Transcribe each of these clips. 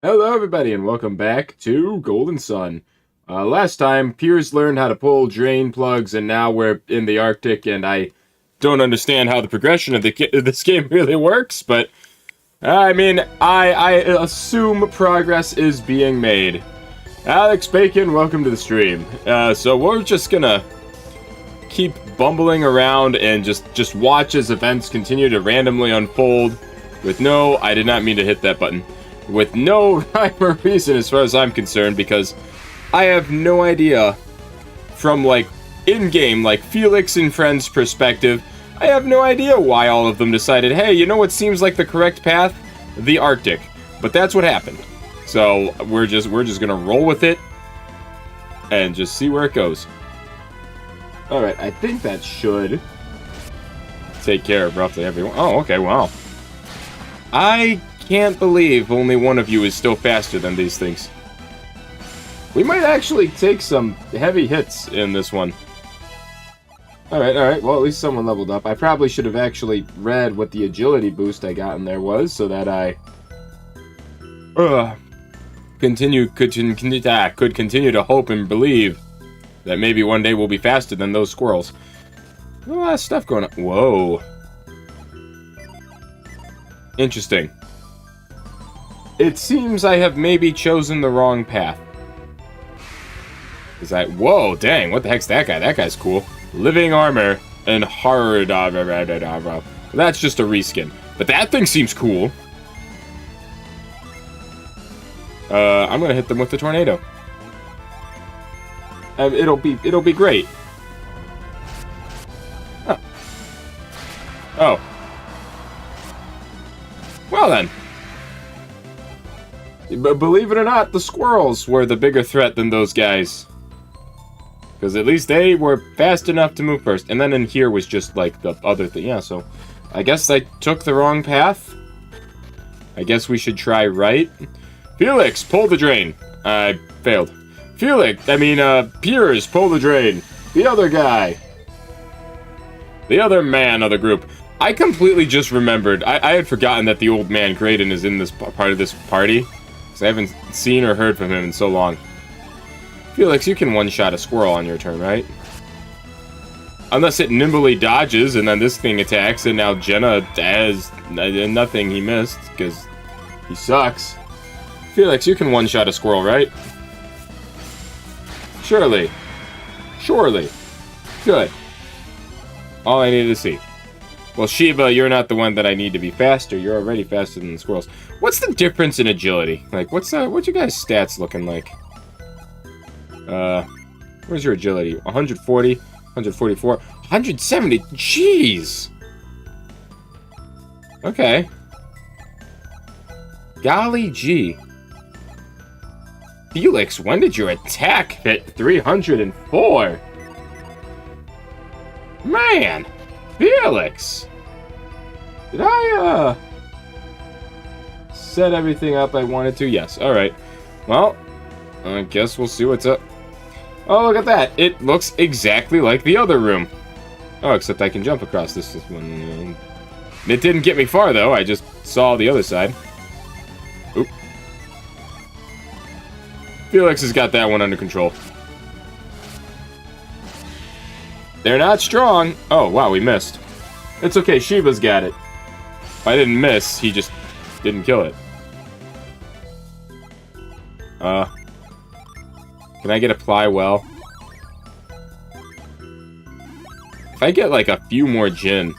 Hello, everybody, and welcome back to Golden Sun. Last time, Piers learned how to pull drain plugs, and now we're in the Arctic, and I don't understand how the progression of this game really works, but, I assume progress is being made. Alex Bacon, welcome to the stream. So we're just gonna keep bumbling around and just watch as events continue to randomly unfold with no... I did not mean to hit that button. With no rhyme or reason as far as I'm concerned, because I have no idea from, like, in-game, like, Felix and friends' perspective, I have no idea why all of them decided, hey, you know what seems like the correct path? The Arctic. But that's what happened. So, we're just gonna roll with it and just see where it goes. Alright, I think that should take care of roughly everyone. Oh, okay, wow. I can't believe only one of you is still faster than these things. We might actually take some heavy hits in this one. Alright, well, at least someone leveled up. I probably should have actually read what the agility boost I got in there was, so that I could continue to hope and believe that maybe one day we'll be faster than those squirrels. A lot of stuff going on. Whoa. Interesting. It seems I have maybe chosen the wrong path. Whoa, dang, what the heck's that guy? That guy's cool. Living armor and hard. That's just a reskin. But that thing seems cool. I'm gonna hit them with the tornado. It'll be great. Oh. Oh. Well then. But believe it or not, the squirrels were the bigger threat than those guys. Because at least they were fast enough to move first. And then in here was just like the other thing. Yeah, so I guess I took the wrong path. I guess we should try right. Felix, pull the drain. I failed. Piers, pull the drain. The other guy. The other man of the group. I completely just remembered. I had forgotten that the old man, Graydon, is in this part of this party. I haven't seen or heard from him in so long. Felix, you can one-shot a squirrel on your turn, right? Unless it nimbly dodges, and then this thing attacks, and now Jenna has nothing he missed, because he sucks. Felix, you can one-shot a squirrel, right? Surely. Good. All I needed to see. Well, Sheba, you're not the one that I need to be faster. You're already faster than the squirrels. What's the difference in agility? Like, what's you guys' stats looking like? Where's your agility? 140, 144, 170. Jeez. Okay. Golly gee. Felix, when did your attack hit 304? Man. Felix! Did I, set everything up I wanted to? Yes, alright. Well, I guess we'll see what's up. Oh, look at that! It looks exactly like the other room. Oh, except I can jump across this one. It didn't get me far, though. I just saw the other side. Oop. Felix has got that one under control. They're not strong. Oh, wow, we missed. It's okay, Sheba's got it. If I didn't miss, he just didn't kill it. Can I get apply well? If I get like a few more gin,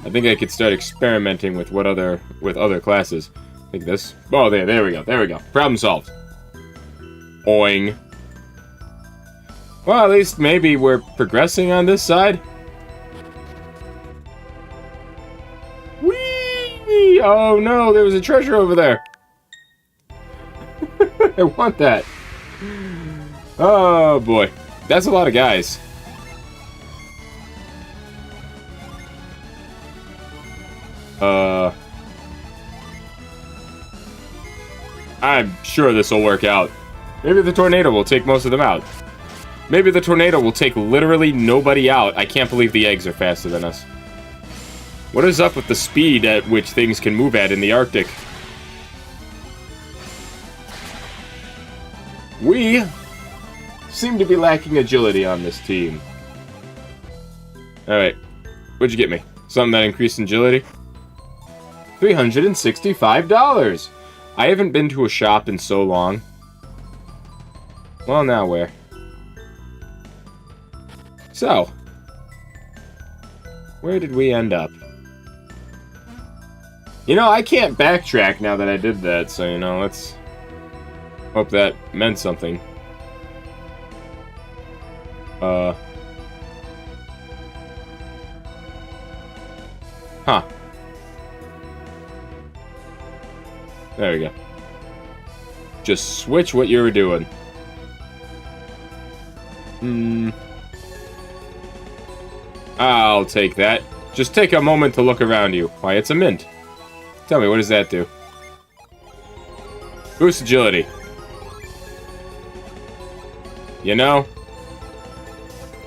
I think I could start experimenting with other classes. I think this. Oh, there we go. Problem solved. Oing. Well, at least maybe we're progressing on this side. Whee! Oh no, there was a treasure over there. I want that. Oh boy. That's a lot of guys. I'm sure this will work out. Maybe the tornado will take most of them out. Maybe the tornado will take literally nobody out. I can't believe the eggs are faster than us. What is up with the speed at which things can move at in the Arctic? We seem to be lacking agility on this team. Alright. What'd you get me? Something that increased agility? $365! I haven't been to a shop in so long. Well, now where? So, where did we end up? You know, I can't backtrack now that I did that, so, you know, let's hope that meant something. Huh. There we go. Just switch what you were doing. I'll take that. Just take a moment to look around you. Why, it's a mint. Tell me, what does that do? Boost agility. You know,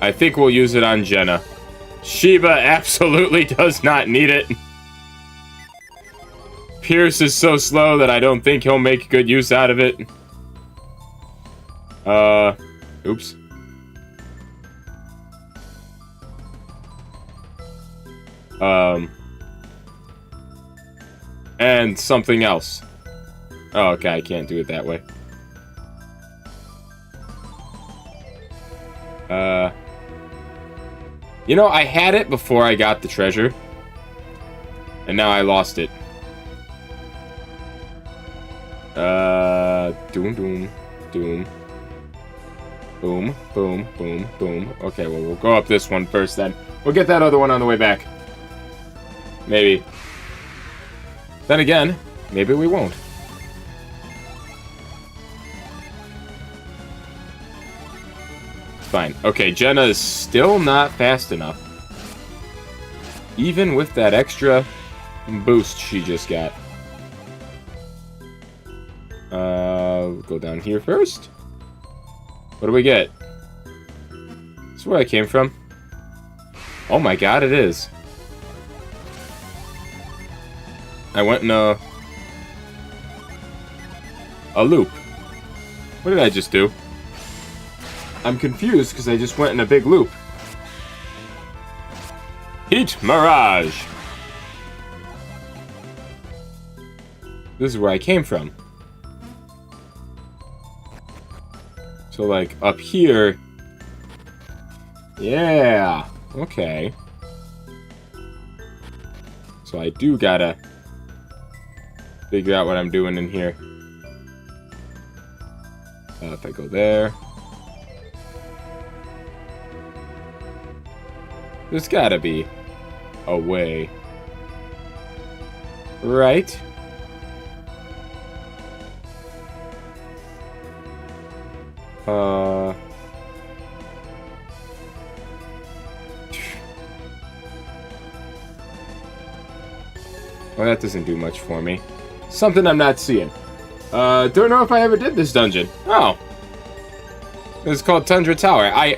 I think we'll use it on Jenna. Sheba absolutely does not need it. Piers is so slow that I don't think he'll make good use out of it. Oops. And something else. Oh, okay, I can't do it that way. You know, I had it before I got the treasure. And now I lost it. Doom, doom, doom. Boom, boom, boom, boom. Okay, well, we'll go up this one first then. We'll get that other one on the way back. Maybe. Then again, maybe we won't. Fine. Okay, Jenna is still not fast enough. Even with that extra boost she just got. We'll go down here first. What do we get? This is where I came from. Oh my god, it is. I went in a loop. What did I just do? I'm confused because I just went in a big loop. Heat Mirage! This is where I came from. So, like, up here... Yeah! Okay. So I do gotta figure out what I'm doing in here. If I go there... There's gotta be a way. Right? Well, that doesn't do much for me. Something I'm not seeing. Don't know if I ever did this dungeon. Oh. It's called Tundra Tower. I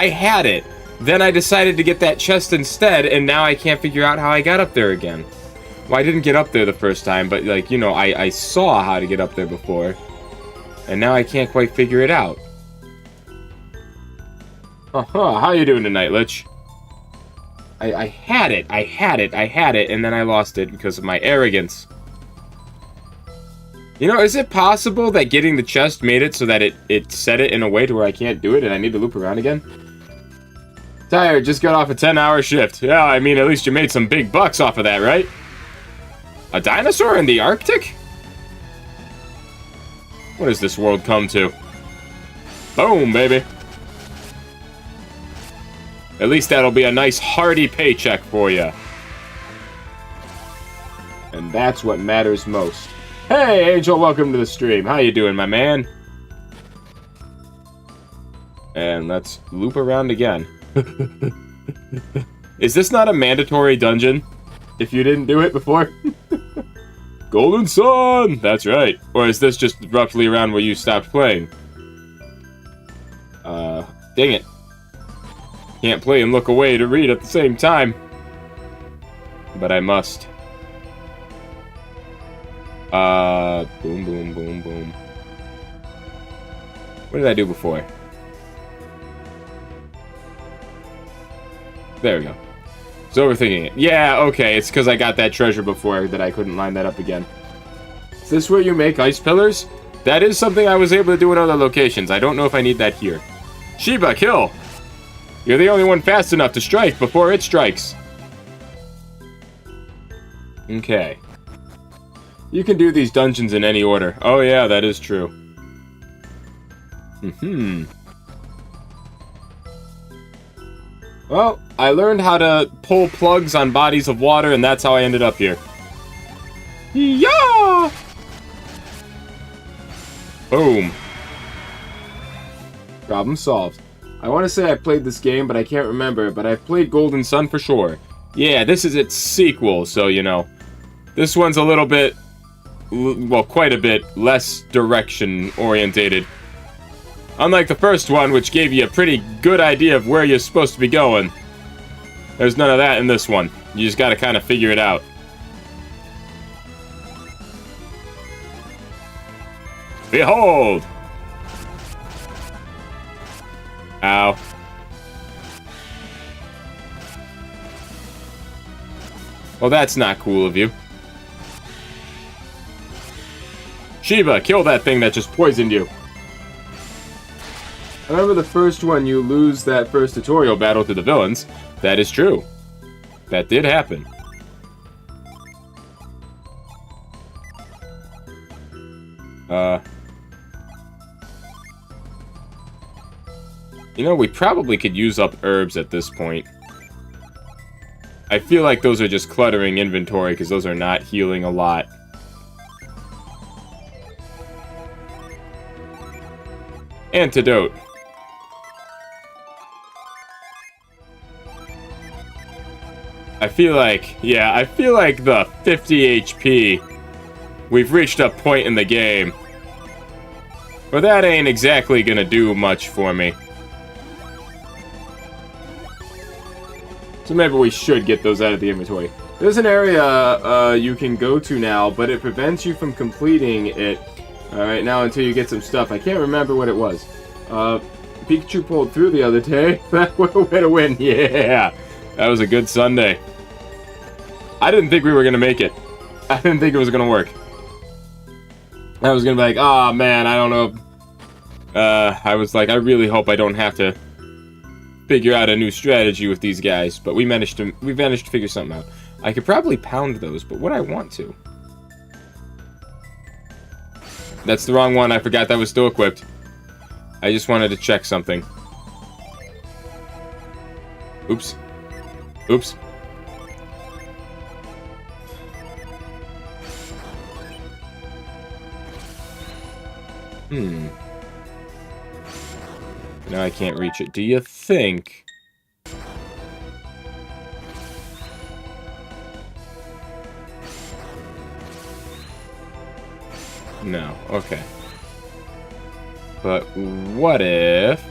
had it. Then I decided to get that chest instead, and now I can't figure out how I got up there again. Well, I didn't get up there the first time, but, like, you know, I saw how to get up there before. And now I can't quite figure it out. How you doing tonight, Lich? I had it, and then I lost it because of my arrogance. You know, is it possible that getting the chest made it so that it set it in a way to where I can't do it and I need to loop around again? Tired, just got off a 10-hour shift. Yeah, I mean, at least you made some big bucks off of that, right? A dinosaur in the Arctic? What has this world come to? Boom, baby. At least that'll be a nice hearty paycheck for you. And that's what matters most. Hey, Angel, welcome to the stream. How you doing, my man? And let's loop around again. Is this not a mandatory dungeon? If you didn't do it before? Golden Sun! That's right. Or is this just roughly around where you stopped playing? Dang it. Can't play and look away to read at the same time. But I must. Boom, boom, boom, boom. What did I do before? There we go. It's overthinking it. Yeah, okay, it's because I got that treasure before that I couldn't line that up again. Is this where you make ice pillars? That is something I was able to do in other locations. I don't know if I need that here. Sheba, kill! You're the only one fast enough to strike before it strikes. Okay. You can do these dungeons in any order. Oh yeah, that is true. Well, I learned how to pull plugs on bodies of water, and that's how I ended up here. Yeah! Boom. Problem solved. I want to say I played this game, but I can't remember, but I've played Golden Sun for sure. Yeah, this is its sequel, so, you know. This one's a little bit, well, quite a bit less direction-orientated. Unlike the first one, which gave you a pretty good idea of where you're supposed to be going. There's none of that in this one. You just gotta kind of figure it out. Behold! Ow. Well, that's not cool of you. Sheba, kill that thing that just poisoned you. I remember the first one, you lose that first tutorial battle to the villains. That is true. That did happen. You know, we probably could use up herbs at this point. I feel like those are just cluttering inventory, because those are not healing a lot. Antidote. I feel like the 50 HP, we've reached a point in the game where that ain't exactly gonna do much for me. So maybe we should get those out of the inventory. There's an area you can go to now, but it prevents you from completing it right now until you get some stuff. I can't remember what it was. Pikachu pulled through the other day. That was a way to win. Yeah, that was a good Sunday. I didn't think we were gonna make it. I didn't think it was gonna work. I was gonna be like, oh man, I don't know. I was like, I really hope I don't have to figure out a new strategy with these guys, but we managed to figure something out. I could probably pound those, but would I want to? That's the wrong one. I forgot that was still equipped. I just wanted to check something. Oops. Oops. Now I can't reach it. Do you think... No. Okay. But what if...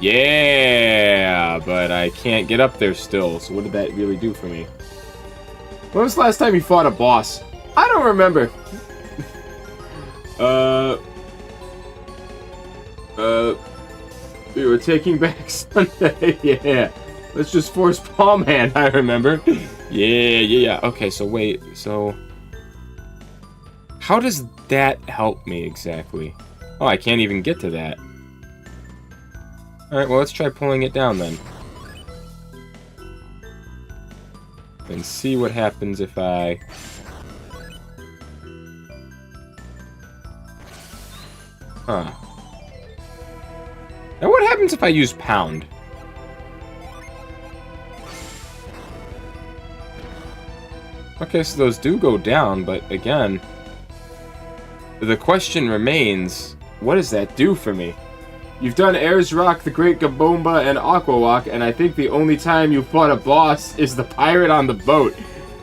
Yeah! But I can't get up there still, so what did that really do for me? When was the last time you fought a boss? I don't remember. We were taking back Sunday. Yeah. Let's just force Palm Hand, I remember. Yeah. Okay, so wait. So... how does that help me exactly? Oh, I can't even get to that. Alright, well, let's try pulling it down then. And see what happens if I... Huh. Now what happens if I use pound? Okay, so those do go down, but again... the question remains, what does that do for me? You've done Ayers Rock, the Great Gabomba, and Aqua Walk, and I think the only time you fought a boss is the pirate on the boat.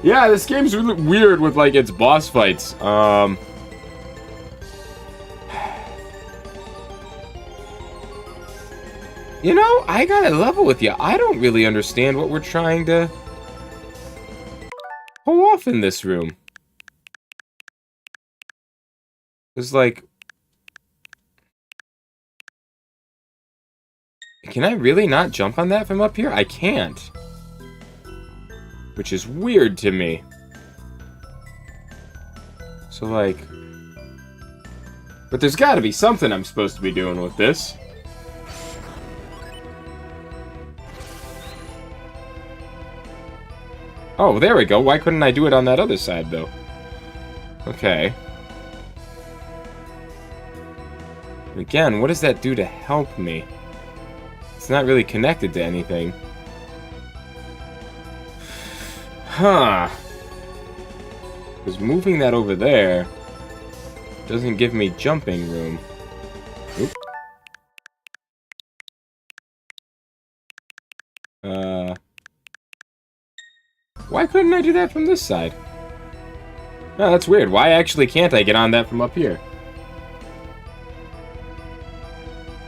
Yeah, this game's really weird with, like, its boss fights. You know, I gotta level with you. I don't really understand what we're trying to pull off in this room. It's like, can I really not jump on that from up here? I can't. Which is weird to me. So, like... But there's gotta be something I'm supposed to be doing with this. Oh, there we go. Why couldn't I do it on that other side, though? Okay. Again, what does that do to help me? It's not really connected to anything. Huh. Because moving that over there doesn't give me jumping room. Oop. Why couldn't I do that from this side? No, that's weird. Why actually can't I get on that from up here?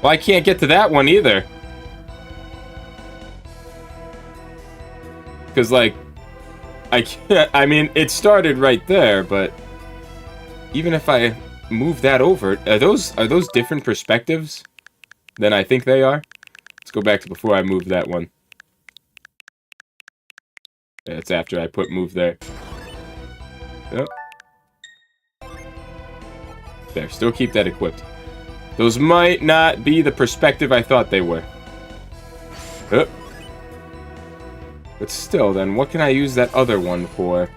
Well, I can't get to that one either. Because, like, I can't... I mean, it started right there, but... Even if I move that over... Are those different perspectives than I think they are? Let's go back to before I moved that one. That's after I put move there. Yep. There, still keep that equipped. Those might not be the perspective I thought they were. But still, then, what can I use that other one for?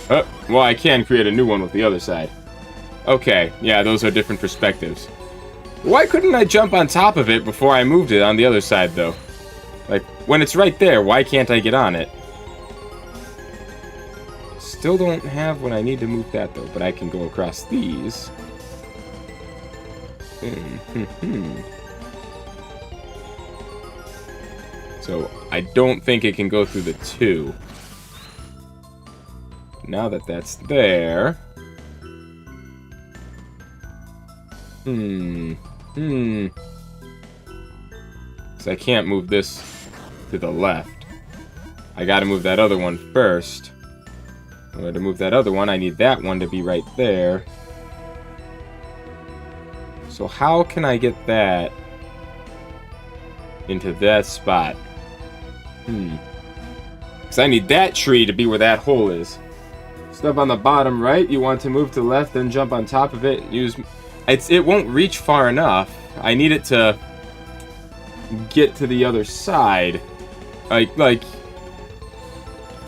Well, I can create a new one with the other side. Okay, yeah, those are different perspectives. Why couldn't I jump on top of it before I moved it on the other side, though? Like, when it's right there, why can't I get on it? Still don't have what I need to move that, though, but I can go across these. So, I don't think it can go through the two. Now that that's there... So I can't move this to the left. I gotta move that other one first. In order to move that other one, I need that one to be right there. So how can I get that into that spot? Because I need that tree to be where that hole is. Stuff on the bottom right, you want to move to the left, then jump on top of it. It won't reach far enough. I need it to get to the other side. I don't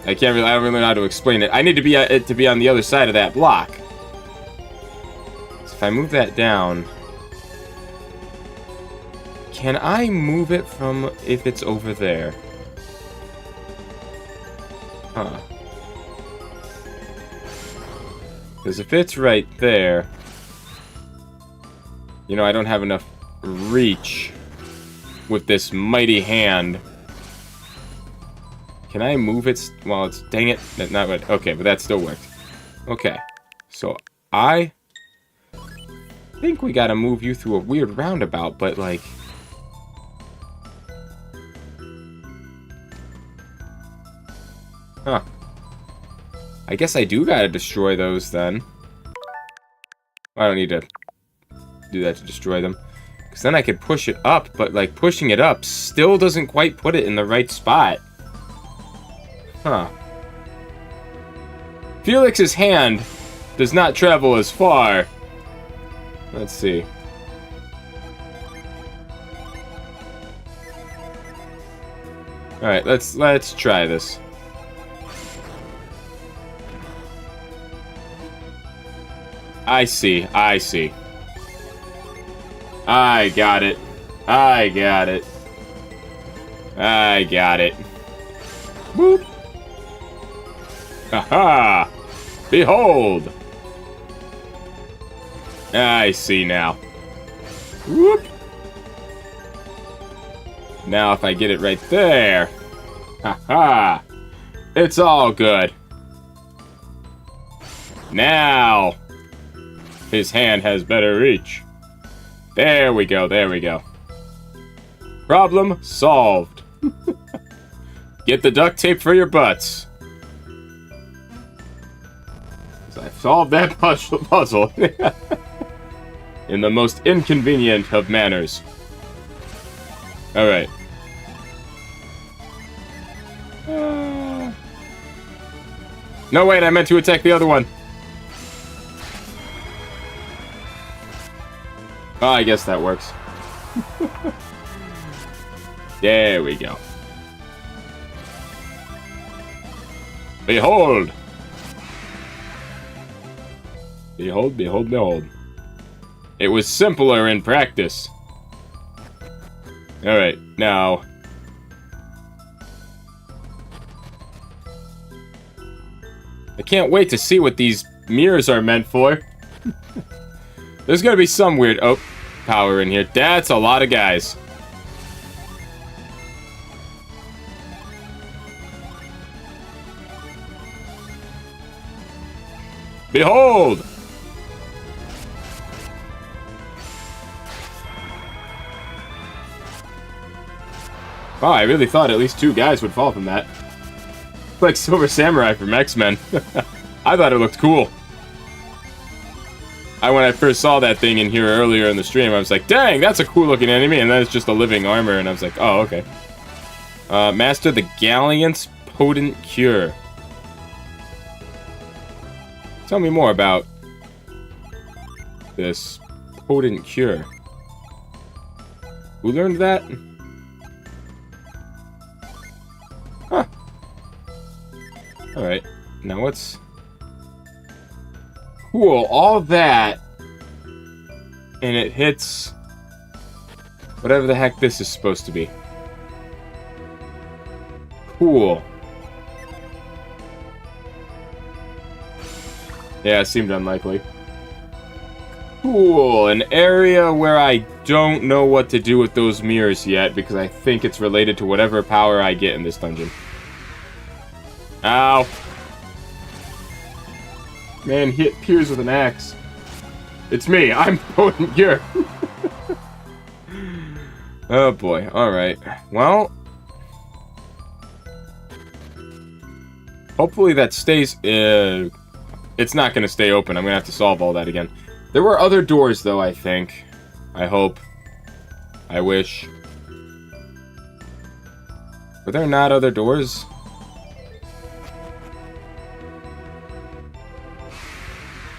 really know how to explain it. I need it to be on the other side of that block. So if I move that down, can I move it from if it's over there? Huh. Because if it's right there, you know, I don't have enough reach with this mighty hand. Can I move it? Well, it's... Dang it. Not good. Okay, but that still worked. Okay. So, I think we gotta move you through a weird roundabout, but, like... Huh. I guess I do gotta destroy those, then. I don't need to do that to destroy them. Because then I could push it up, but, like, pushing it up still doesn't quite put it in the right spot. Huh. Felix's hand does not travel as far. Let's see. Alright, let's try this. I see. I got it. I got it. Boop. Aha! Behold! I see now. Whoop! Now if I get it right there. Haha! It's all good. Now! His hand has better reach. There we go, there we go. Problem solved. Get the duct tape for your butts. I've solved that puzzle in the most inconvenient of manners. Alright. No, wait, I meant to attack the other one. Oh, I guess that works. There we go. Behold! Behold, behold, behold. It was simpler in practice. Alright, now... I can't wait to see what these mirrors are meant for. There's gonna be some weird power in here. That's a lot of guys. Behold! Wow, I really thought at least 2 guys would fall from that. Like Silver Samurai from X-Men. I thought it looked cool. When I first saw that thing in here earlier in the stream, I was like, dang, that's a cool looking enemy, and then it's just a living armor, and I was like, oh, okay. Master the Galleon's Potent Cure. Tell me more about this Potent Cure. Who learned that? Huh. Alright, now what's... Cool, all that... And it hits... whatever the heck this is supposed to be. Cool. Yeah, it seemed unlikely. Cool, an area where I don't know what to do with those mirrors yet, because I think it's related to whatever power I get in this dungeon. Ow. Man, hit Piers with an axe. It's me, I'm Potent Cure. Oh boy, alright. Well... hopefully that stays... it's not going to stay open. I'm going to have to solve all that again. There were other doors, though, I think. I hope. I wish. Were there not other doors?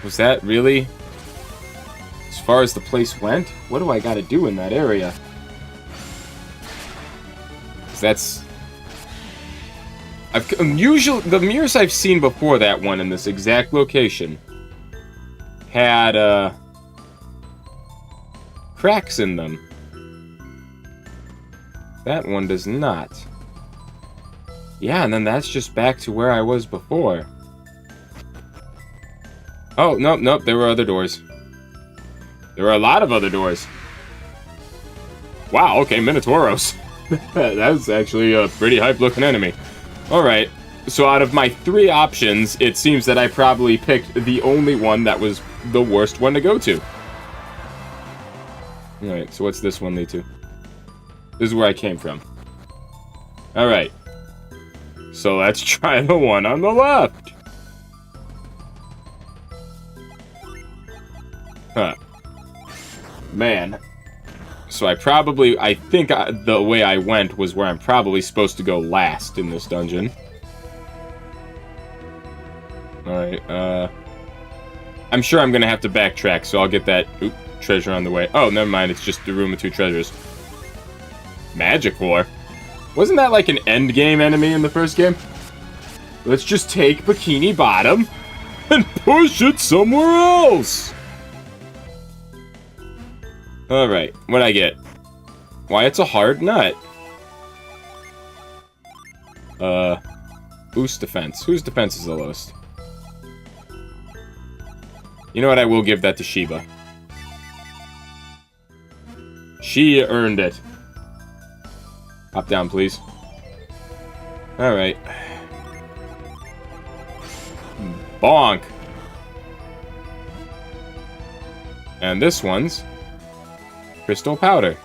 Was that really... as far as the place went? What do I got to do in that area? 'Cause that's... usually, the mirrors I've seen before that one in this exact location had, cracks in them. That one does not. Yeah, and then that's just back to where I was before. Oh, nope, nope, there were other doors. There were a lot of other doors. Wow, okay, Minotauros. That's actually a pretty hype-looking enemy. Alright, so out of my 3 options, it seems that I probably picked the only one that was the worst one to go to. Alright, so what's this one lead to? This is where I came from. Alright. So let's try the one on the left. Huh. Man. So I think the way I went was where I'm probably supposed to go last in this dungeon. Alright, I'm sure I'm gonna have to backtrack, so I'll get that treasure on the way. Oh, never mind, it's just the room of 2 treasures. Magic-War? Wasn't that like an endgame enemy in the first game? Let's just take Bikini Bottom and push it somewhere else! Alright, what'd I get? Why, it's a hard nut. Boost defense. Whose defense is the lowest? You know what, I will give that to Sheba. She earned it. Hop down, please. Alright. Bonk! And this one's... Crystal Powder.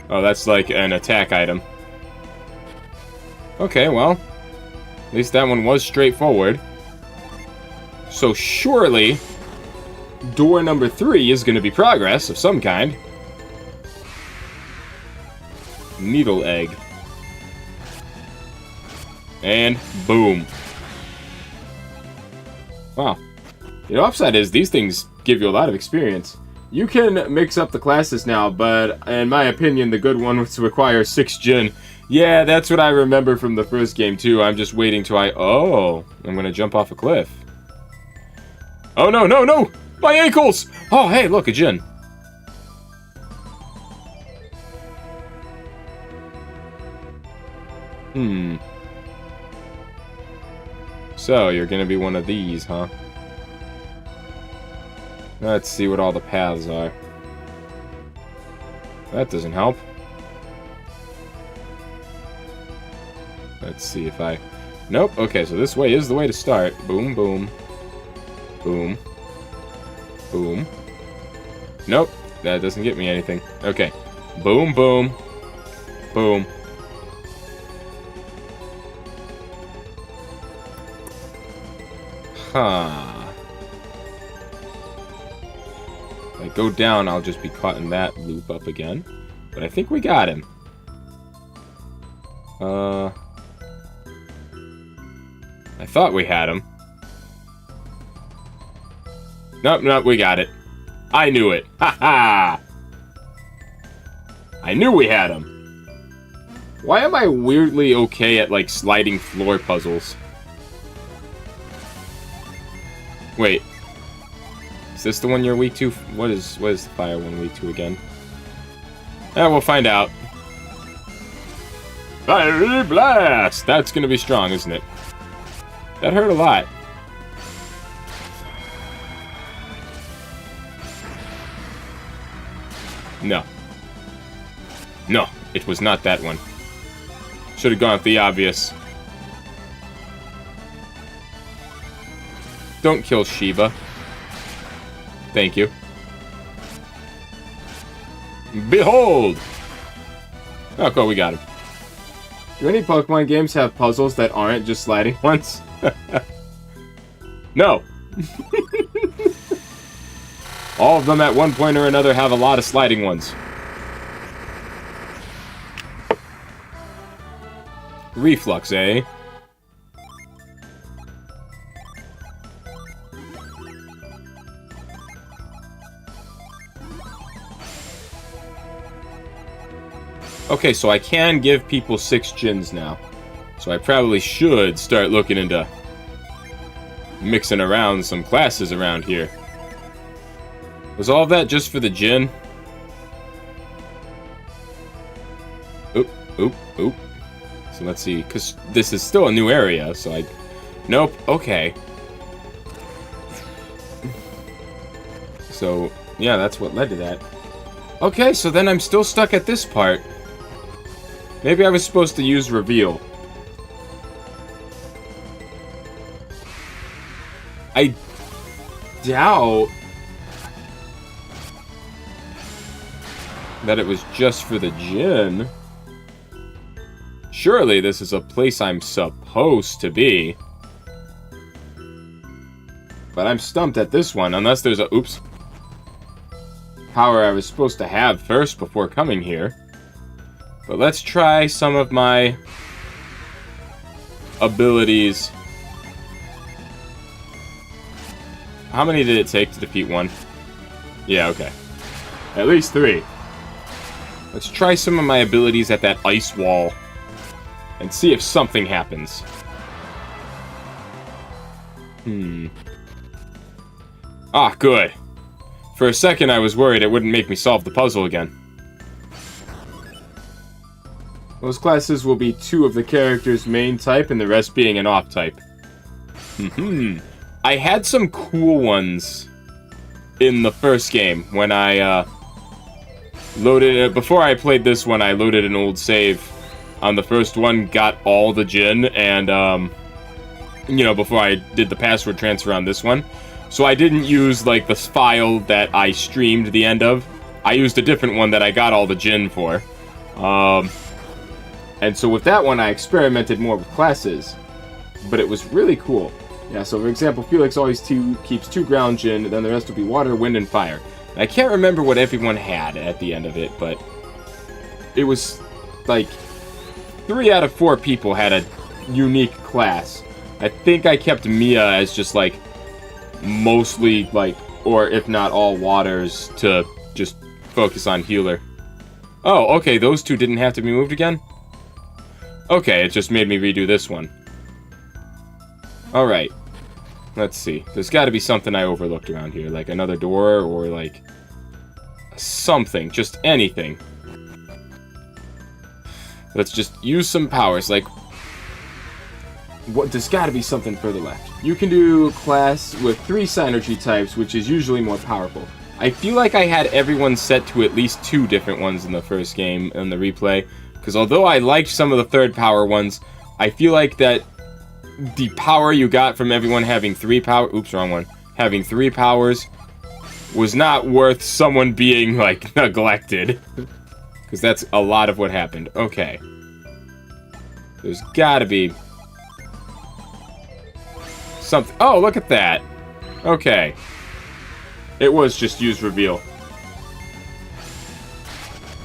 Oh, that's like an attack item. Okay, well. At least that one was straightforward. So surely, door number 3 is going to be progress of some kind. needle egg. And boom. Wow. The upside is these things give you a lot of experience. You can mix up the classes now, but in my opinion, the good one would require 6 Jin. Yeah, that's what I remember from the first game, too. I'm just waiting till Oh, I'm gonna jump off a cliff. Oh, no, no, no! My ankles! Oh, hey, look, a Jin. So, you're gonna be one of these, huh? Let's see what all the paths are. That doesn't help. Let's see if I... Nope, okay, so this way is the way to start. Boom, boom. Boom. Boom. Nope, that doesn't get me anything. Okay. Boom, boom. Boom. Huh. If I go down, I'll just be caught in that loop up again. But I think we got him. I thought we had him. Nope, nope, we got it. I knew it. Ha ha! I knew we had him. Why am I weirdly okay at, like, sliding floor puzzles? Wait. Is this the one you're weak to? What is the fire one weak to again? We'll find out. Fiery blast! That's gonna be strong, isn't it? That hurt a lot. No. No, it was not that one. Should have gone with the obvious. Don't kill Shiva. Thank you. Behold! Oh, cool, we got him. Do any Pokemon games have puzzles that aren't just sliding ones? No. All of them at one point or another have a lot of sliding ones. Reflux, eh? Okay, so I can give people 6 Jins now. So I probably should start looking into mixing around some classes around here. Was all of that just for the Jin? Oop, oop, oop. So let's see, because this is still a new area, so I... Nope, okay. So, yeah, that's what led to that. Okay, so then I'm still stuck at this part. Maybe I was supposed to use reveal. I doubt that it was just for the Jin. Surely this is a place I'm supposed to be. But I'm stumped at this one, unless there's a... Oops. Power I was supposed to have first before coming here. But let's try some of my abilities. How many did it take to defeat one? Yeah, okay. At least 3. Let's try some of my abilities at that ice wall. And see if something happens. Ah, good. For a second I was worried it wouldn't make me solve the puzzle again. Those classes will be 2 of the character's main type, and the rest being an off type. I had some cool ones in the first game when I loaded it. Before I played this one, I loaded an old save on the first one, got all the Jin, and you know, before I did the password transfer on this one. So I didn't use like the file that I streamed the end of. I used a different one that I got all the Jin for. And so with that one, I experimented more with classes, but it was really cool. Yeah, so for example, Felix always keeps 2 ground Jin, and then the rest will be water, wind, and fire. And I can't remember what everyone had at the end of it, but it was like, 3 out of 4 people had a unique class. I think I kept Mia as just, like, mostly, like, or if not all waters to just focus on healer. Oh, okay, those 2 didn't have to be moved again? Okay, it just made me redo this one. Alright. Let's see. There's got to be something I overlooked around here. Like another door or like something. Just anything. Let's just use some powers. Like, what? There's got to be something further left. You can do a class with 3 synergy types, which is usually more powerful. I feel like I had everyone set to at least 2 different ones in the first game in the replay. Because although I liked some of the third power ones, I feel like that the power you got from everyone having 3 power... Oops, wrong one. Having 3 powers was not worth someone being, like, neglected. Because that's a lot of what happened. Okay. There's gotta be something... Oh, look at that. Okay. It was just use reveal.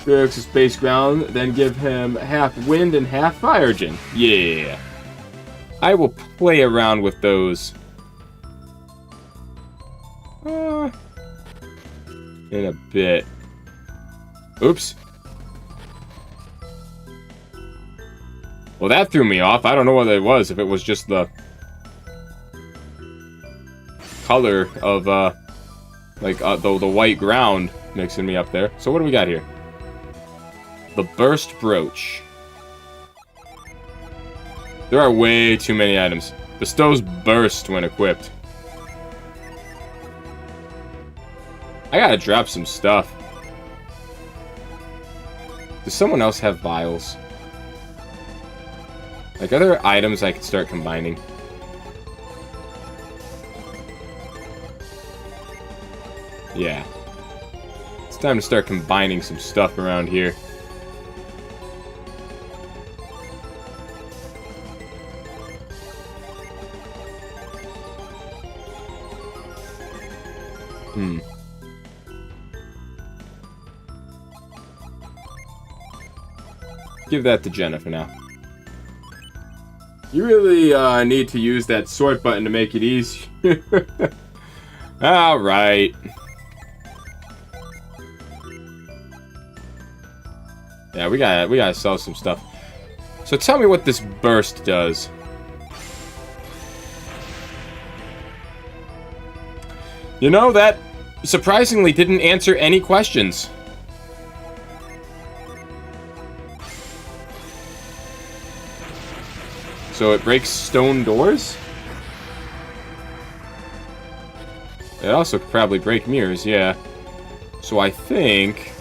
Fix his base ground, then give him half wind and half fire gen. Yeah. I will play around with those. In a bit. Oops. Well, that threw me off. I don't know what it was. If it was just the color of, the white ground mixing me up there. So what do we got here? The burst brooch. There are way too many items. Bestows burst when equipped. I gotta drop some stuff. Does someone else have vials? Like, are there items I could start combining? Yeah. It's time to start combining some stuff around here. Give that to Jenna for now. You really need to use that sort button to make it easy. Alright. Yeah, we gotta sell some stuff. So tell me what this burst does. You know, that surprisingly didn't answer any questions. So it breaks stone doors? It also could probably break mirrors, yeah. So I think...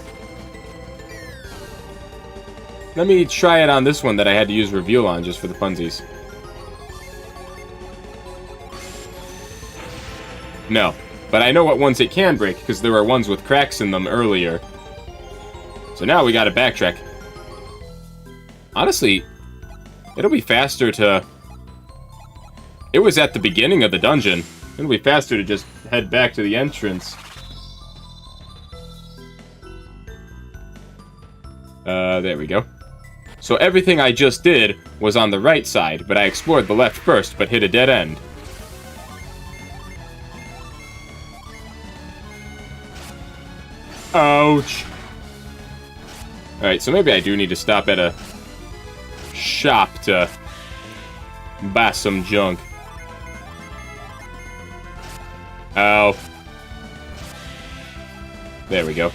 Let me try it on this one that I had to use reveal on just for the funsies. No. But I know what ones it can break, because there were ones with cracks in them earlier. So now we gotta backtrack. Honestly, it'll be faster to... It was at the beginning of the dungeon. It'll be faster to just head back to the entrance. There we go. So everything I just did was on the right side, but I explored the left first, but hit a dead end. Ouch. Alright, so maybe I do need to stop at a shop to buy some junk. Ow. There we go.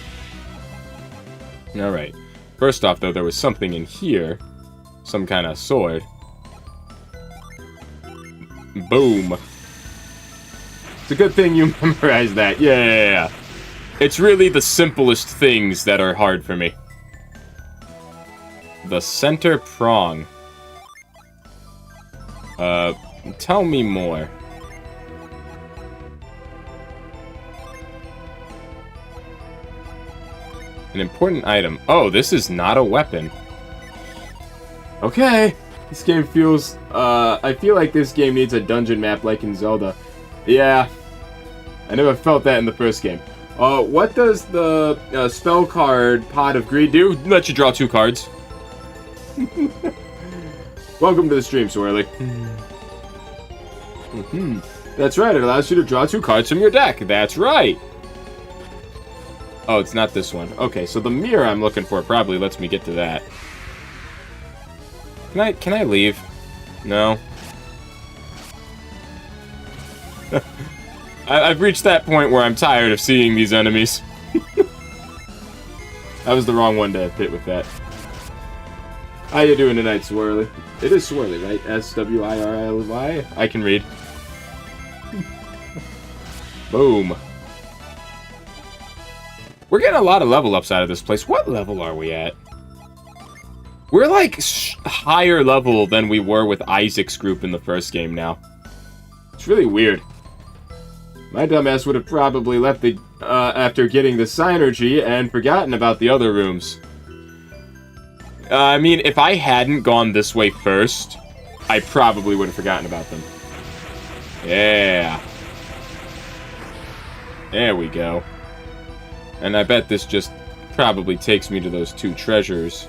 Alright. First off, though, there was something in here. Some kind of sword. Boom. It's a good thing you memorized that. Yeah. It's really the simplest things that are hard for me. The center prong. Tell me more. An important item. Oh, this is not a weapon. Okay. This game feels... I feel like this game needs a dungeon map like in Zelda. Yeah. I never felt that in the first game. What does the spell card Pot of Greed do? Let you draw 2 cards. Welcome to the stream, Swirly. That's right, it allows you to draw 2 cards from your deck. That's right. Oh, it's not this one. Okay, so the mirror I'm looking for probably lets me get to that. Can I leave? No. I've reached that point where I'm tired of seeing these enemies. That was the wrong one to hit with that. How you doing tonight, Swirly? It is Swirly, right? S-W-I-R-L-Y? I can read. Boom. We're getting a lot of level ups out of this place. What level are we at? We're like higher level than we were with Isaac's group in the first game now. It's really weird. My dumbass would have probably left the after getting the Synergy and forgotten about the other rooms. I mean, if I hadn't gone this way first, I probably would have forgotten about them. Yeah. There we go. And I bet this just probably takes me to those 2 treasures.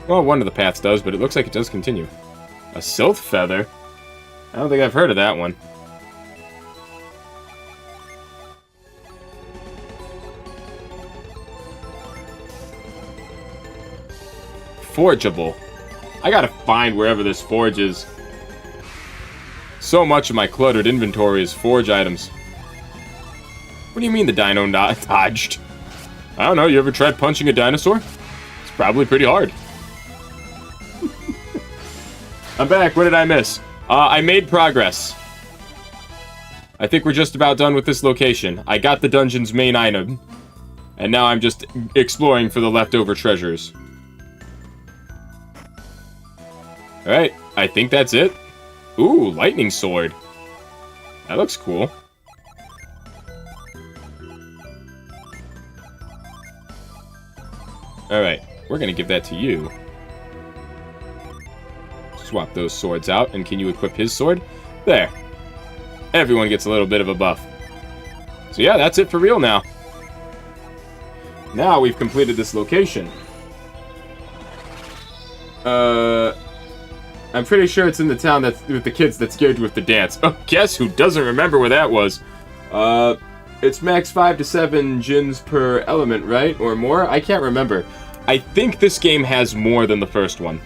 Well, one of the paths does, but it looks like it does continue. A Sylph Feather? I don't think I've heard of that one. Forgeable. I gotta find wherever this forge is. So much of my cluttered inventory is forge items. What do you mean the dino dodged? I don't know, you ever tried punching a dinosaur? It's probably pretty hard. I'm back, what did I miss? I made progress. I think we're just about done with this location. I got the dungeon's main item. And now I'm just exploring for the leftover treasures. Alright, I think that's it. Ooh, lightning sword. That looks cool. Alright, we're gonna give that to you. Swap those swords out, and can you equip his sword? There. Everyone gets a little bit of a buff. So yeah, that's it for real now. Now we've completed this location. I'm pretty sure it's in the town that's with the kids that scared you with the dance. Oh, guess who doesn't remember where that was? It's max 5 to 7 djinns per element, right? Or more? I can't remember. I think this game has more than the first one.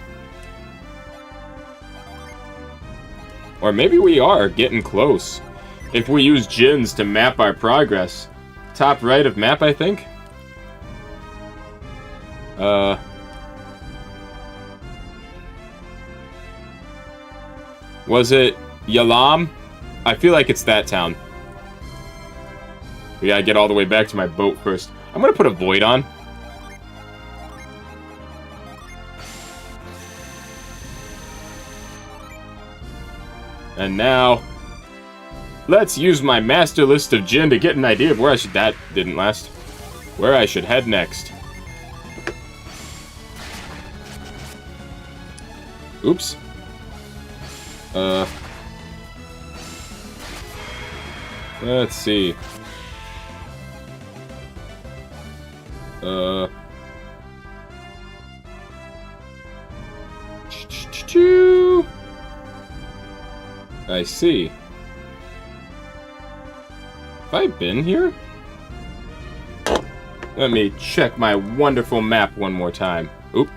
Or maybe we are getting close. If we use djinns to map our progress. Top right of map, I think? Was it Yalam? I feel like it's that town. We gotta get all the way back to my boat first. I'm gonna put a void on. And now, let's use my master list of djinn to get an idea of where I should... That didn't last. Where I should head next. Oops. Let's see. I see. Have I been here? Let me check my wonderful map one more time. Oop.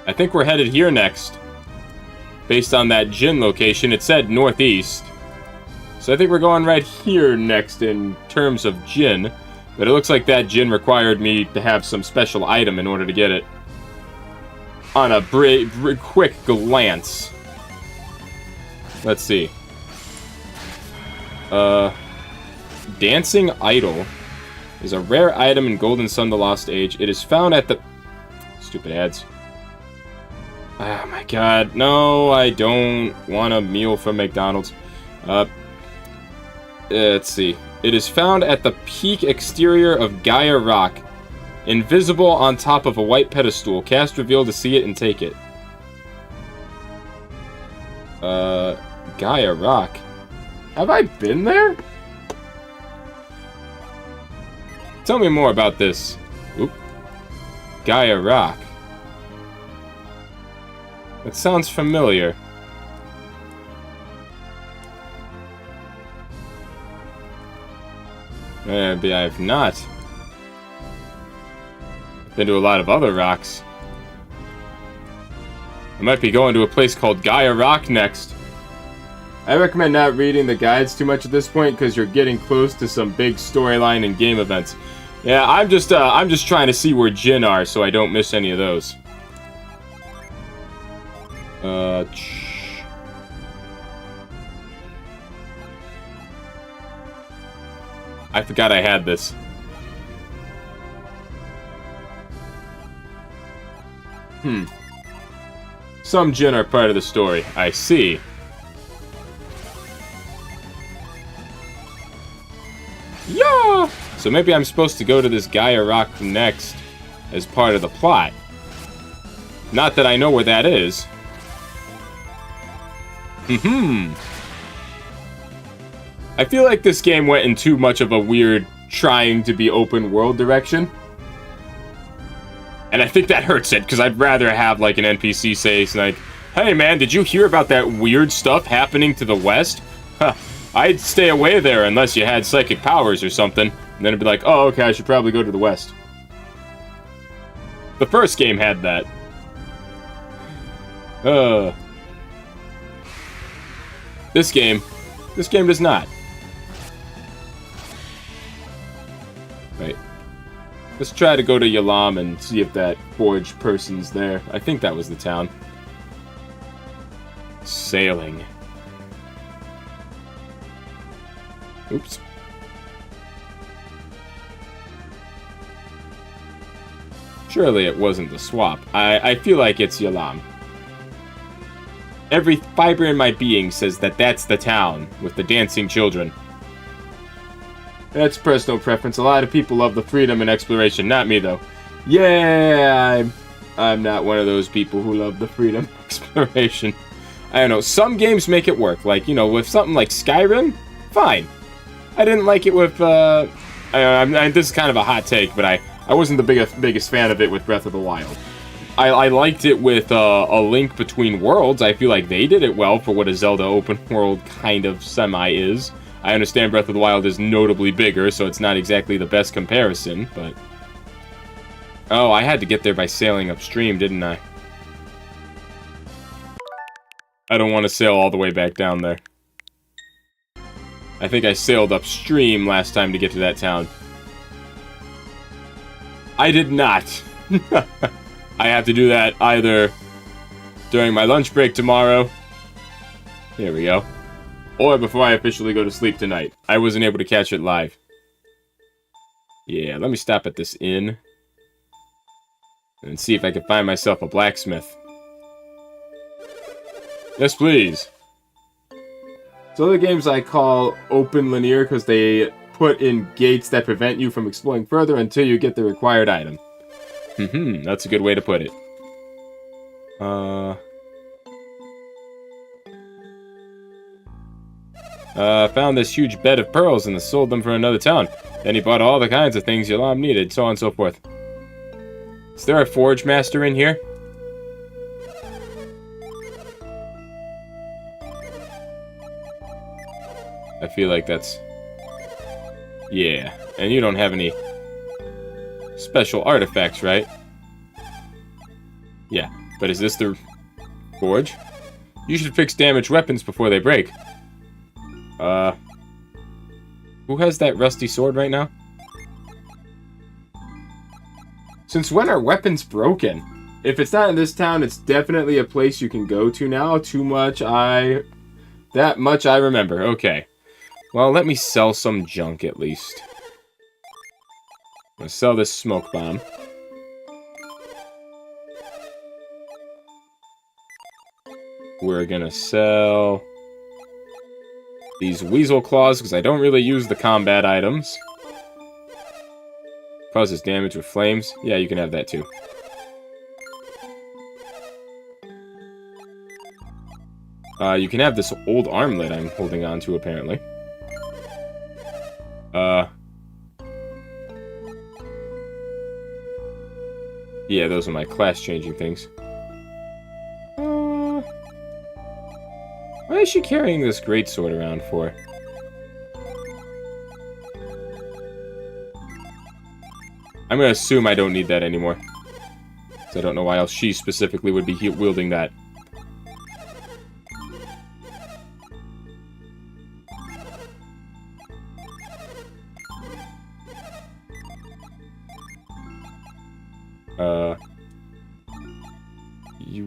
I think we're headed here next. Based on that djinn location, it said northeast. So I think we're going right here next in terms of djinn. But it looks like that djinn required me to have some special item in order to get it. On a quick glance. Let's see. Dancing Idol is a rare item in Golden Sun: The Lost Age. It is found at the... Stupid ads. Oh my god. No, I don't want a meal from McDonald's. Let's see. It is found at the peak exterior of Gaia Rock. Invisible on top of a white pedestal. Cast reveal to see it and take it. Gaia Rock. Have I been there? Tell me more about this. Oop. Gaia Rock. That sounds familiar. Maybe I have not. Been to a lot of other rocks. I might be going to a place called Gaia Rock next. I recommend not reading the guides too much at this point because you're getting close to some big storyline and game events. Yeah, I'm just trying to see where Jin are so I don't miss any of those. I forgot I had this. Some Jin are part of the story. I see. Yeah! So maybe I'm supposed to go to this Gaia Rock next as part of the plot. Not that I know where that is. I feel like this game went in too much of a weird trying to be open world direction. And I think that hurts it, because I'd rather have, like, an NPC say, like, hey, man, did you hear about that weird stuff happening to the west? Huh, I'd stay away there unless you had psychic powers or something. And then it'd be like, oh, okay, I should probably go to the west. The first game had that. This game does not. Right. Let's try to go to Yalam and see if that forge person's there. I think that was the town. Sailing. Oops. Surely it wasn't the swap. I feel like it's Yalam. Every fiber in my being says that that's the town with the dancing children. That's personal preference. A lot of people love the freedom and exploration. Not me, though. Yeah, I'm not one of those people who love the freedom and exploration. I don't know. Some games make it work. Like, you know, with something like Skyrim, fine. I didn't like it with, this is kind of a hot take, but I wasn't the biggest fan of it with Breath of the Wild. I liked it with A Link Between Worlds. I feel like they did it well for what a Zelda open world kind of semi is. I understand Breath of the Wild is notably bigger, so it's not exactly the best comparison, but... Oh, I had to get there by sailing upstream, didn't I? I don't want to sail all the way back down there. I think I sailed upstream last time to get to that town. I did not. I have to do that either during my lunch break tomorrow. There we go. Or before I officially go to sleep tonight. I wasn't able to catch it live. Yeah, let me stop at this inn. And see if I can find myself a blacksmith. Yes, please. So other games I call open linear because they put in gates that prevent you from exploring further until you get the required item. That's a good way to put it. Found this huge bed of pearls and sold them for another town. Then he bought all the kinds of things Yalam needed, so on and so forth. Is there a forge master in here? I feel like that's... Yeah, and you don't have any special artifacts, right? Yeah, but is this the forge? You should fix damaged weapons before they break. Who has that rusty sword right now? Since when are weapons broken? If it's not in this town, it's definitely a place you can go to now. That much I remember. Okay. Well, let me sell some junk at least. I'm gonna sell this smoke bomb. We're gonna sell these weasel claws because I don't really use the combat items. Causes damage with flames. Yeah, you can have that too. You can have this old armlet I'm holding on to, apparently. Yeah, those are my class-changing things. Why is she carrying this greatsword around for? I'm gonna assume I don't need that anymore. So I don't know why else she specifically would be wielding that.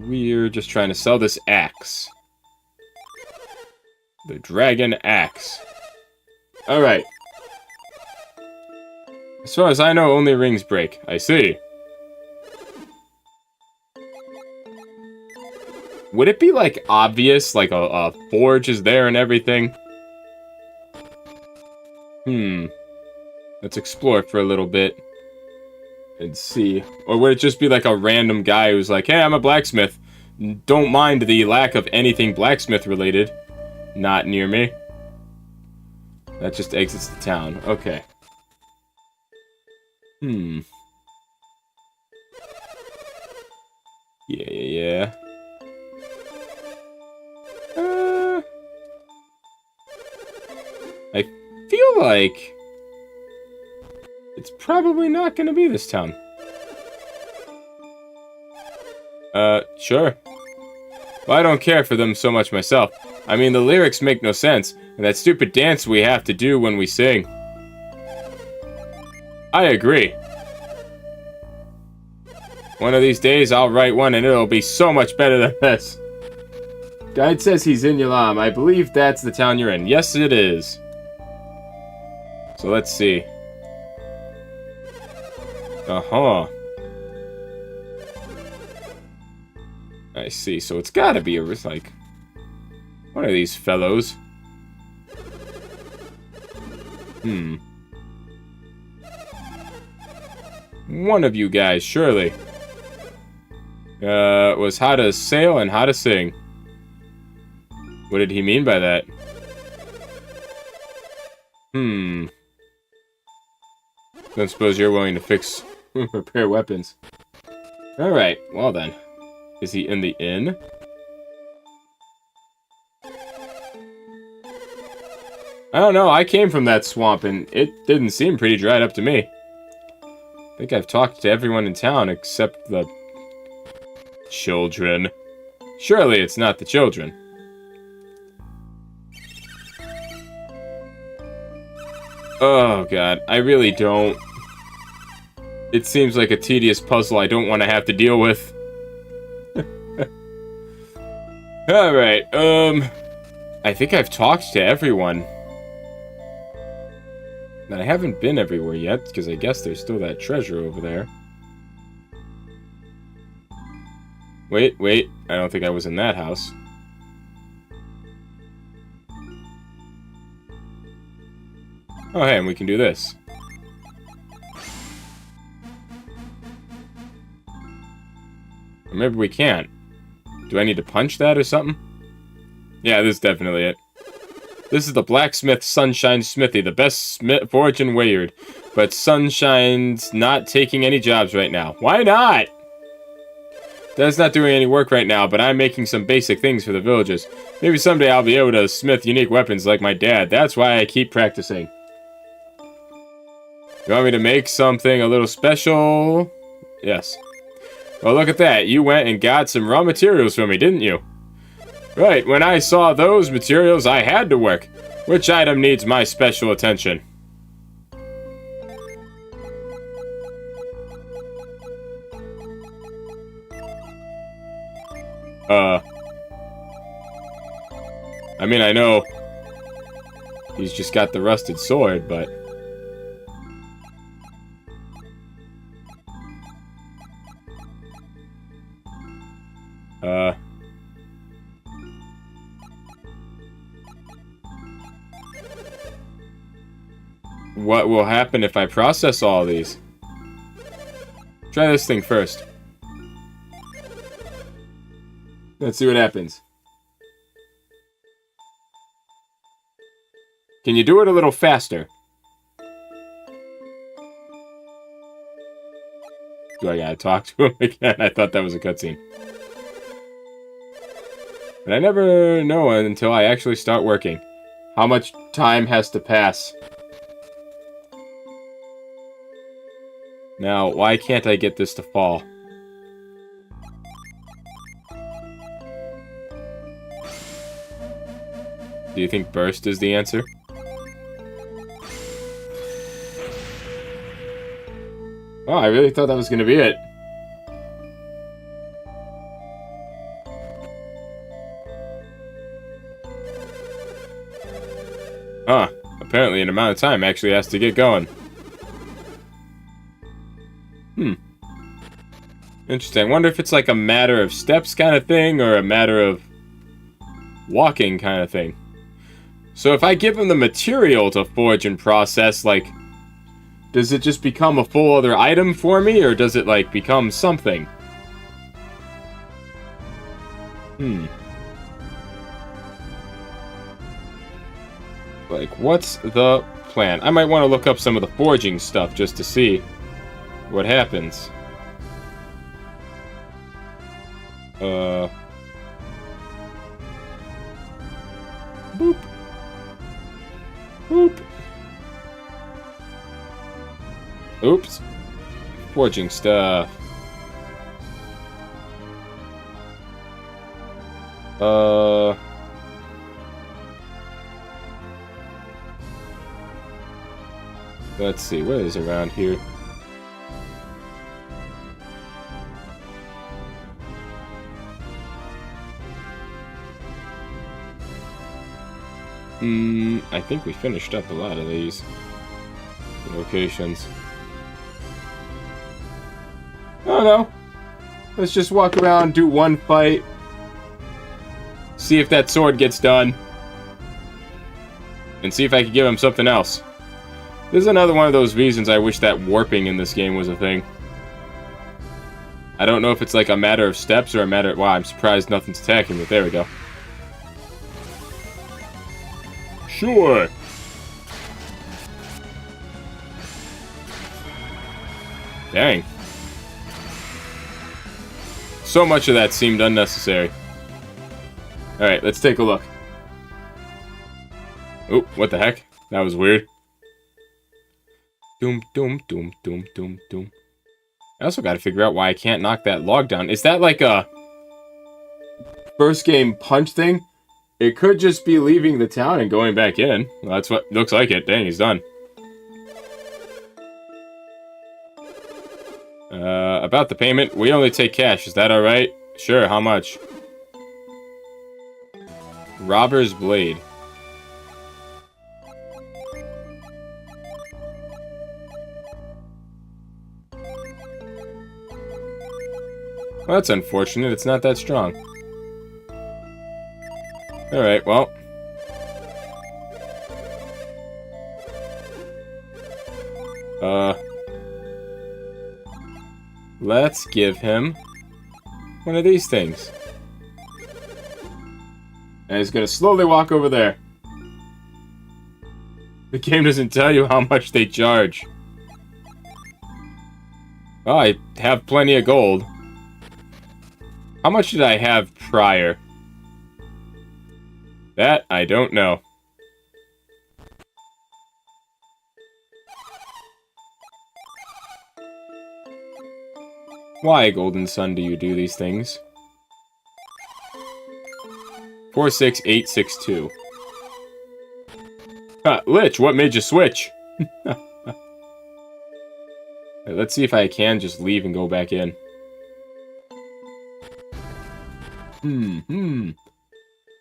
We're just trying to sell this axe. The dragon axe. Alright. As far as I know, only rings break. I see. Would it be, like, obvious? Like, a forge is there and everything? Let's explore for a little bit. And see. Or would it just be, like, a random guy who's like, hey, I'm a blacksmith. Don't mind the lack of anything blacksmith-related. Not near me. That just exits the town. Okay. Yeah. I feel like it's probably not gonna be this town. Sure. Well, I don't care for them so much myself. I mean, the lyrics make no sense, and that stupid dance we have to do when we sing. I agree. One of these days, I'll write one, and it'll be so much better than this. Guide says he's in Yalam. I believe that's the town you're in. Yes, it is. So let's see. I see. So it's gotta be like one of these fellows. One of you guys, surely. Was how to sail and how to sing. What did he mean by that? Don't suppose you're willing to repair weapons. Alright, well then. Is he in the inn? I don't know, I came from that swamp and it didn't seem pretty dried up to me. I think I've talked to everyone in town except the children. Surely it's not the children. Oh god, I really don't. It seems like a tedious puzzle I don't want to have to deal with. Alright, I think I've talked to everyone. But I haven't been everywhere yet, because I guess there's still that treasure over there. Wait, I don't think I was in that house. Oh, hey, and we can do this. Or maybe we can't. Do I need to punch that or something? Yeah, this is definitely it. This is the Blacksmith Sunshine Smithy, the best forge in Wayard. But Sunshine's not taking any jobs right now. Why not? Dad's not doing any work right now, but I'm making some basic things for the villagers. Maybe someday I'll be able to smith unique weapons like my dad. That's why I keep practicing. You want me to make something a little special? Yes. Well, look at that. You went and got some raw materials for me, didn't you? Right, when I saw those materials, I had to work. Which item needs my special attention? I mean, I know he's just got the rusted sword, but... What will happen if I process all these? Try this thing first. Let's see what happens. Can you do it a little faster? Do I gotta talk to him again? I thought that was a cutscene. But I never know until I actually start working. How much time has to pass? Now, why can't I get this to fall? Do you think burst is the answer? Oh, I really thought that was going to be it. Huh. Apparently an amount of time actually has to get going. Interesting. I wonder if it's like a matter of steps kind of thing, or a matter of walking kind of thing. So if I give him the material to forge and process, like, does it just become a full other item for me, or does it, like, become something? Like, what's the plan? I might want to look up some of the forging stuff just to see what happens. Boop. Boop. Oops. Forging stuff. Let's see, what is around here? I think we finished up a lot of these locations. Oh no. Let's just walk around, do one fight. See if that sword gets done. And see if I can give him something else. This is another one of those reasons I wish that warping in this game was a thing. I don't know if it's like a matter of steps or a matter of... Wow, I'm surprised nothing's attacking me. There we go. Sure. Dang. So much of that seemed unnecessary. Alright, let's take a look. Oh, what the heck? That was weird. Doom, doom, doom, doom, doom, doom. I also gotta figure out why I can't knock that log down. Is that like a first game punch thing? It could just be leaving the town and going back in. Well, that's what looks like it. Dang, he's done. About the payment, we only take cash. Is that alright? Sure, how much? Robber's Blade. Well, that's unfortunate. It's not that strong. Alright, well. Let's give him one of these things. And he's gonna slowly walk over there. The game doesn't tell you how much they charge. Oh, I have plenty of gold. How much did I have prior? That, I don't know. Why, Golden Sun, do you do these things? 46862. Lich, what made you switch? Let's see if I can just leave and go back in.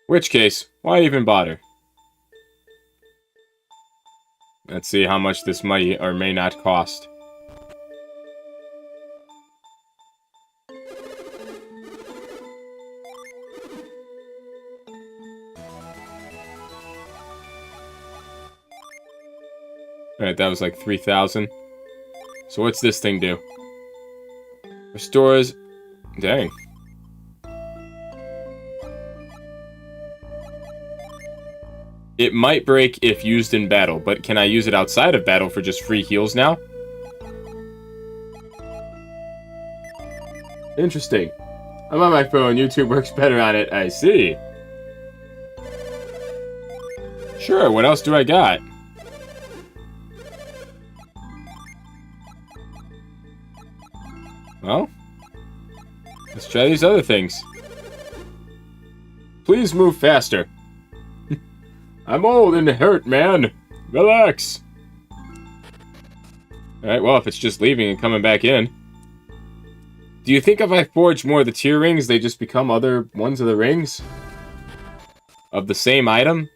Which case, why even bother? Let's see how much this might or may not cost. Alright, that was like 3,000. So what's this thing do? Restores... Dang. It might break if used in battle, but can I use it outside of battle for just free heals now? Interesting. I'm on my phone. YouTube works better on it. I see. Sure, what else do I got? Well, let's try these other things. Please move faster. I'm old and hurt, man. Relax. Alright, well, if it's just leaving and coming back in. Do you think if I forge more of the tier rings, they just become other ones of the rings? Of the same item?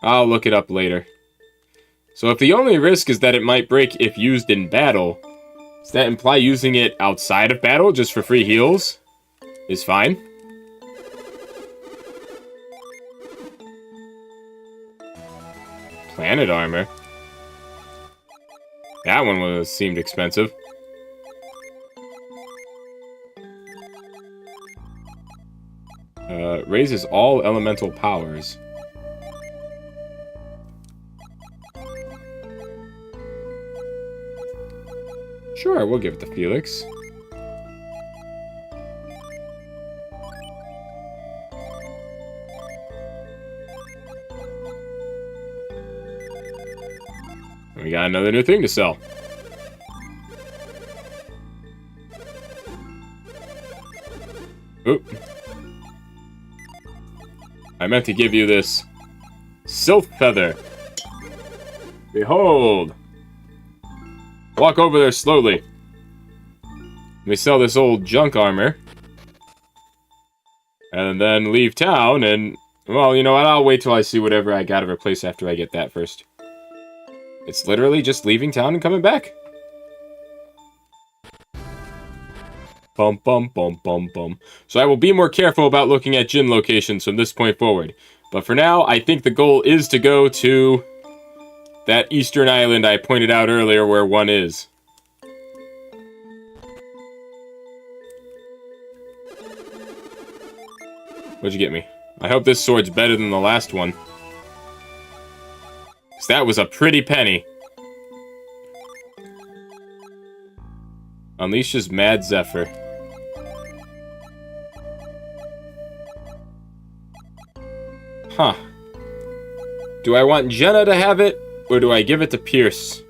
I'll look it up later. So if the only risk is that it might break if used in battle, does that imply using it outside of battle just for free heals is fine? Planet armor. That one seemed expensive. Raises all elemental powers. Sure, we'll give it to Felix. We got another new thing to sell. Oop. I meant to give you this Sylph Feather. Behold. Walk over there slowly. We sell this old junk armor. And then leave town and... Well, you know what? I'll wait till I see whatever I gotta replace after I get that first. It's literally just leaving town and coming back. Bum, bum, bum, bum, bum. So I will be more careful about looking at gym locations from this point forward. But for now, I think the goal is to go to that eastern island I pointed out earlier where one is. What'd you get me? I hope this sword's better than the last one. 'Cause that was a pretty penny. Unleashes Mad Zephyr. Huh. Do I want Jenna to have it, or do I give it to Piers?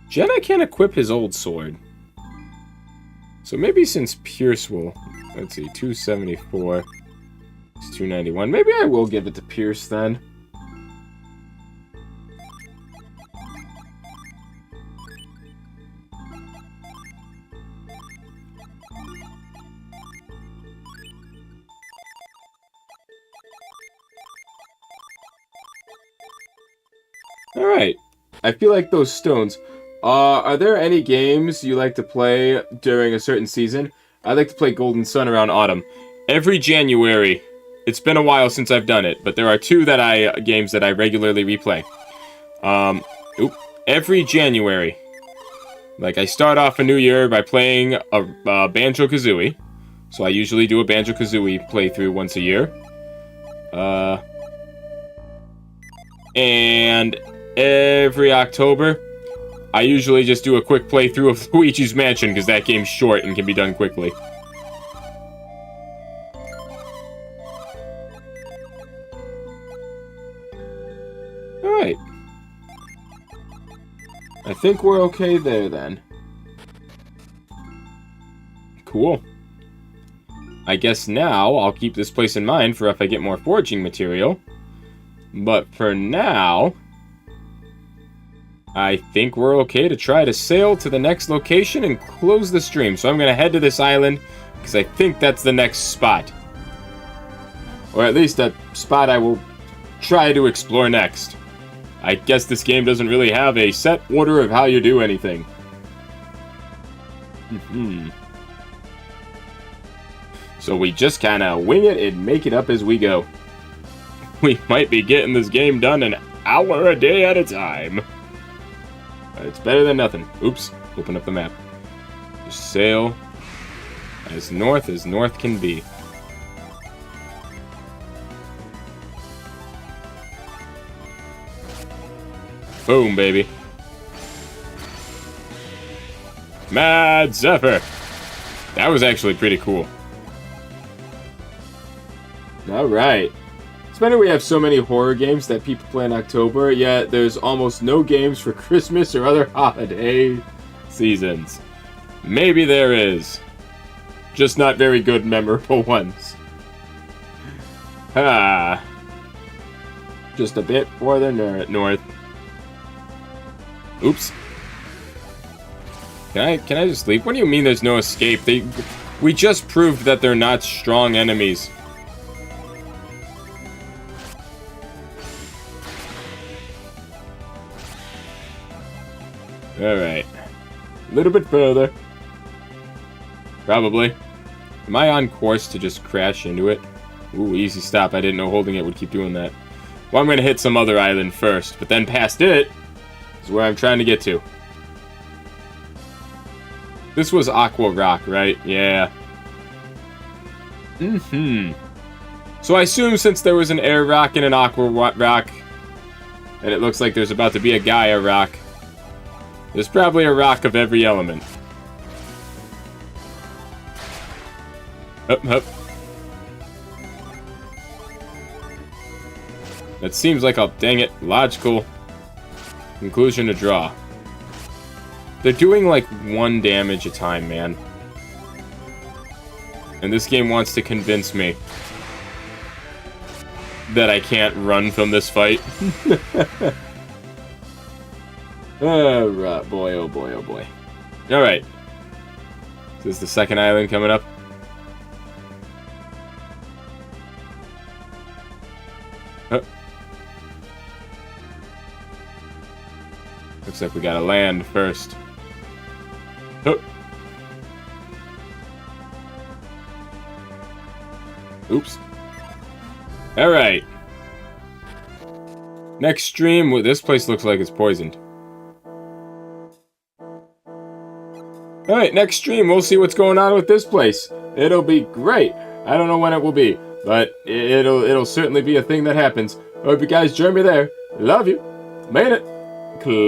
Jenna can't equip his old sword. So maybe since Piers will... Let's see, 274... It's 291. Maybe I will give it to Piers then. Alright. I feel like those stones. Are there any games you like to play during a certain season? I like to play Golden Sun around autumn. Every January. It's been a while since I've done it, but there are two games that I regularly replay. Every January. Like, I start off a new year by playing a Banjo-Kazooie. So I usually do a Banjo-Kazooie playthrough once a year. And every October, I usually just do a quick playthrough of Luigi's Mansion, because that game's short and can be done quickly. Alright. I think we're okay there, then. Cool. I guess now I'll keep this place in mind for if I get more foraging material. But for now, I think we're okay to try to sail to the next location and close the stream. So I'm going to head to this island, because I think that's the next spot. Or at least a spot I will try to explore next. I guess this game doesn't really have a set order of how you do anything. So we just kind of wing it and make it up as we go. We might be getting this game done an hour a day at a time. It's better than nothing. Oops. Open up the map. Just sail as north can be. Boom, baby. Mad Zephyr. That was actually pretty cool. Alright. It's better we have so many horror games that people play in October, yet there's almost no games for Christmas or other holiday seasons. Maybe there is. Just not very good, memorable ones. Ah. Just a bit further north. Oops. Can I just leave? What do you mean there's no escape? We just proved that they're not strong enemies. Alright. A little bit further. Probably. Am I on course to just crash into it? Ooh, easy stop. I didn't know holding it would keep doing that. Well, I'm going to hit some other island first, but then past it is where I'm trying to get to. This was Aqua Rock, right? Yeah. So I assume since there was an Air Rock and an Aqua Rock, and it looks like there's about to be a Gaia Rock, there's probably a rock of every element. Hup, hup. That seems like a, dang it, logical conclusion to draw. They're doing like 1 damage a time, man. And this game wants to convince me that I can't run from this fight. Alright, boy, oh boy, oh boy. Alright. Is this the second island coming up? Oh. Looks like we gotta land first. Oh. Oops. Alright. Next stream, well, this place looks like it's poisoned. Alright, next stream, we'll see what's going on with this place. It'll be great. I don't know when it will be, but it'll certainly be a thing that happens. I hope you guys join me there. Love you. Made it.